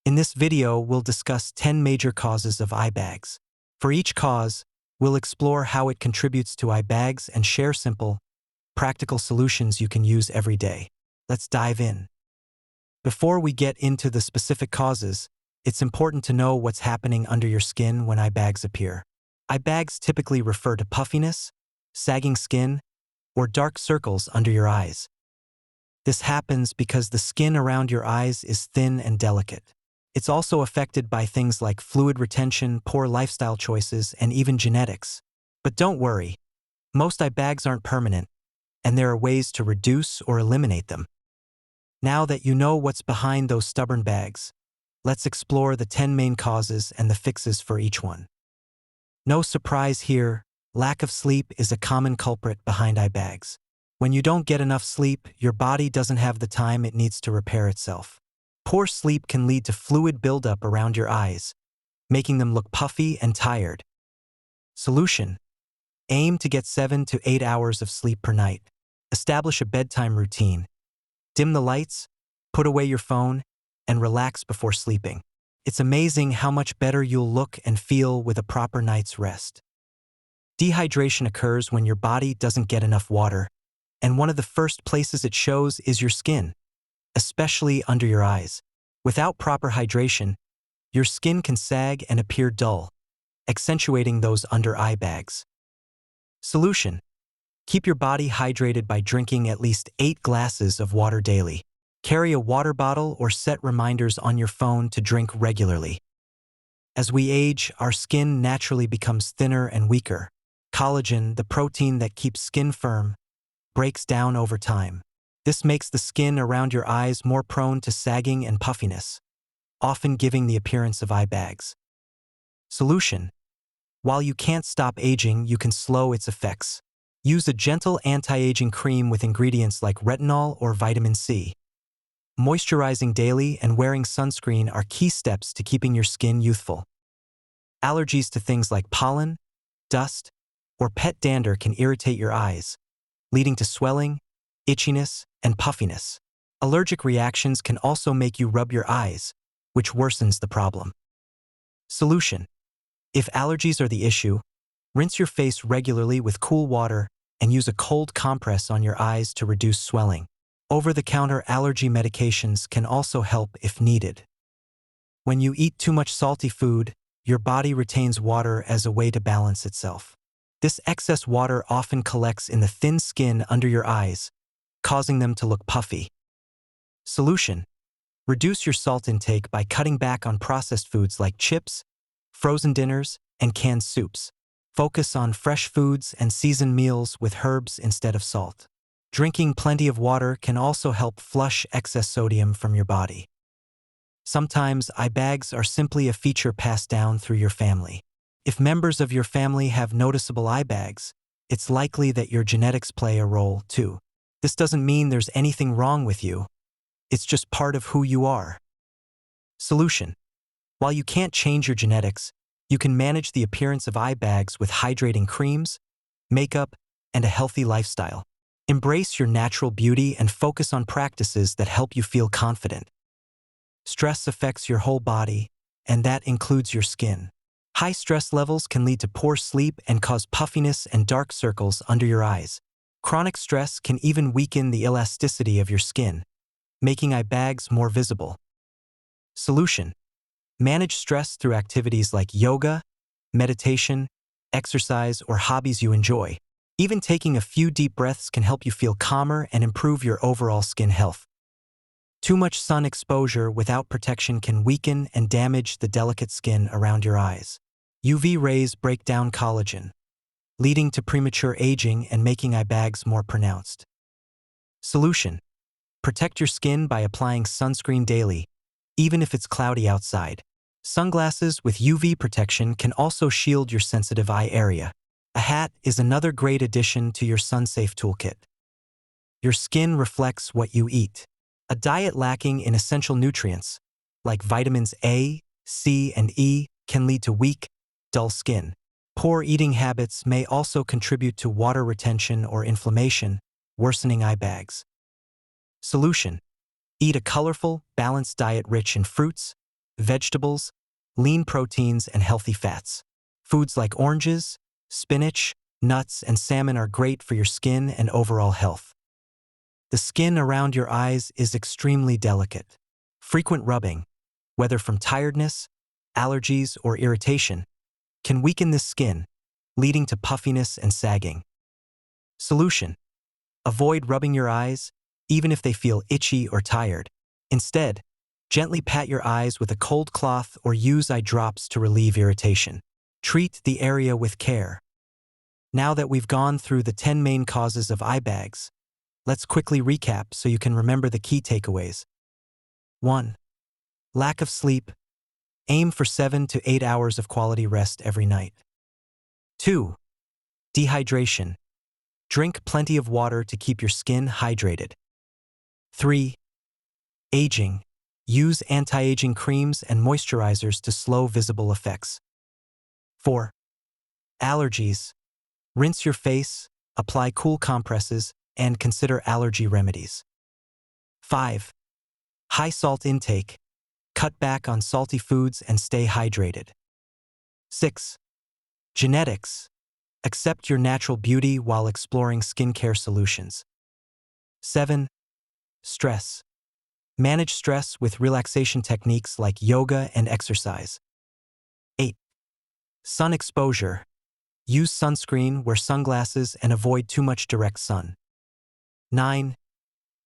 In this video, we'll discuss 10 major causes of eye bags. For each cause, we'll explore how it contributes to eye bags and share simple, practical solutions you can use every day. Let's dive in. Before we get into the specific causes, it's important to know what's happening under your skin when eye bags appear. Eye bags typically refer to puffiness, sagging skin, or dark circles under your eyes. This happens because the skin around your eyes is thin and delicate. It's also affected by things like fluid retention, poor lifestyle choices, and even genetics. But don't worry, most eye bags aren't permanent, and there are ways to reduce or eliminate them. Now that you know what's behind those stubborn bags, let's explore the 10 main causes and the fixes for each one. No surprise here, lack of sleep is a common culprit behind eye bags. When you don't get enough sleep, your body doesn't have the time it needs to repair itself. Poor sleep can lead to fluid buildup around your eyes, making them look puffy and tired. Solution: aim to get 7 to 8 hours of sleep per night. Establish a bedtime routine. Dim the lights, put away your phone, and relax before sleeping. It's amazing how much better you'll look and feel with a proper night's rest. Dehydration occurs when your body doesn't get enough water, and one of the first places it shows is your skin, especially under your eyes. Without proper hydration, your skin can sag and appear dull, accentuating those under eye bags. Solution: keep your body hydrated by drinking at least 8 glasses of water daily. Carry a water bottle or set reminders on your phone to drink regularly. As we age, our skin naturally becomes thinner and weaker. Collagen, the protein that keeps skin firm, breaks down over time. This makes the skin around your eyes more prone to sagging and puffiness, often giving the appearance of eye bags. Solution: while you can't stop aging, you can slow its effects. Use a gentle anti-aging cream with ingredients like retinol or vitamin C. Moisturizing daily and wearing sunscreen are key steps to keeping your skin youthful. Allergies to things like pollen, dust, or pet dander can irritate your eyes, leading to swelling, itchiness, and puffiness. Allergic reactions can also make you rub your eyes, which worsens the problem. Solution: if allergies are the issue, rinse your face regularly with cool water and use a cold compress on your eyes to reduce swelling. Over-the-counter allergy medications can also help if needed. When you eat too much salty food, your body retains water as a way to balance itself. This excess water often collects in the thin skin under your eyes, causing them to look puffy. Solution: reduce your salt intake by cutting back on processed foods like chips, frozen dinners, and canned soups. Focus on fresh foods and seasoned meals with herbs instead of salt. Drinking plenty of water can also help flush excess sodium from your body. Sometimes eye bags are simply a feature passed down through your family. If members of your family have noticeable eye bags, it's likely that your genetics play a role too. This doesn't mean there's anything wrong with you. It's just part of who you are. Solution: while you can't change your genetics, you can manage the appearance of eye bags with hydrating creams, makeup, and a healthy lifestyle. Embrace your natural beauty and focus on practices that help you feel confident. Stress affects your whole body, and that includes your skin. High stress levels can lead to poor sleep and cause puffiness and dark circles under your eyes. Chronic stress can even weaken the elasticity of your skin, making eye bags more visible. Solution: manage stress through activities like yoga, meditation, exercise, or hobbies you enjoy. Even taking a few deep breaths can help you feel calmer and improve your overall skin health. Too much sun exposure without protection can weaken and damage the delicate skin around your eyes. UV rays break down collagen, leading to premature aging and making eye bags more pronounced. Solution: protect your skin by applying sunscreen daily, even if it's cloudy outside. Sunglasses with UV protection can also shield your sensitive eye area. A hat is another great addition to your sun-safe toolkit. Your skin reflects what you eat. A diet lacking in essential nutrients, like vitamins A, C, and E, can lead to weak, dull skin. Poor eating habits may also contribute to water retention or inflammation, worsening eye bags. Solution: eat a colorful, balanced diet rich in fruits, vegetables, lean proteins, and healthy fats. Foods like oranges, spinach, nuts, and salmon are great for your skin and overall health. The skin around your eyes is extremely delicate. Frequent rubbing, whether from tiredness, allergies, or irritation, can weaken this skin, leading to puffiness and sagging. Solution: avoid rubbing your eyes, even if they feel itchy or tired. Instead, gently pat your eyes with a cold cloth or use eye drops to relieve irritation. Treat the area with care. Now that we've gone through the 10 main causes of eye bags, let's quickly recap so you can remember the key takeaways. 1. Lack of sleep. Aim for 7 to 8 hours of quality rest every night. 2. Dehydration. Drink plenty of water to keep your skin hydrated. 3. Aging. Use anti-aging creams and moisturizers to slow visible effects. 4. Allergies. Rinse your face, apply cool compresses, and consider allergy remedies. 5. High salt intake. Cut back on salty foods and stay hydrated. 6. Genetics. Accept your natural beauty while exploring skincare solutions. 7. Stress. Manage stress with relaxation techniques like yoga and exercise. 8. Sun exposure. Use sunscreen, wear sunglasses, and avoid too much direct sun. 9.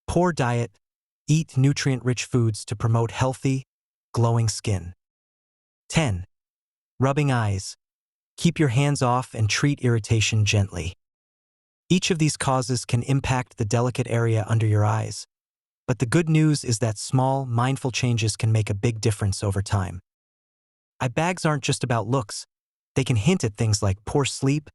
Poor diet. Eat nutrient-rich foods to promote healthy, glowing skin. 10. Rubbing eyes. Keep your hands off and treat irritation gently. Each of these causes can impact the delicate area under your eyes, but the good news is that small, mindful changes can make a big difference over time. Eye bags aren't just about looks. They can hint at things like poor sleep,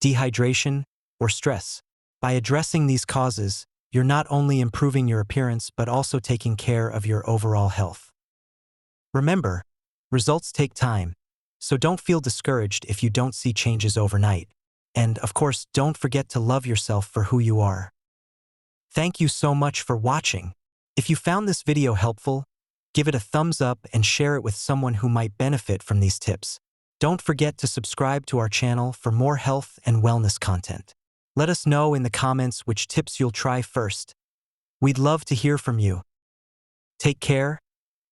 dehydration, or stress. By addressing these causes, you're not only improving your appearance but also taking care of your overall health. Remember, results take time, so don't feel discouraged if you don't see changes overnight. And, of course, don't forget to love yourself for who you are. Thank you so much for watching. If you found this video helpful, give it a thumbs up and share it with someone who might benefit from these tips. Don't forget to subscribe to our channel for more health and wellness content. Let us know in the comments which tips you'll try first. We'd love to hear from you. Take care,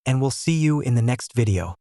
and we'll see you in the next video.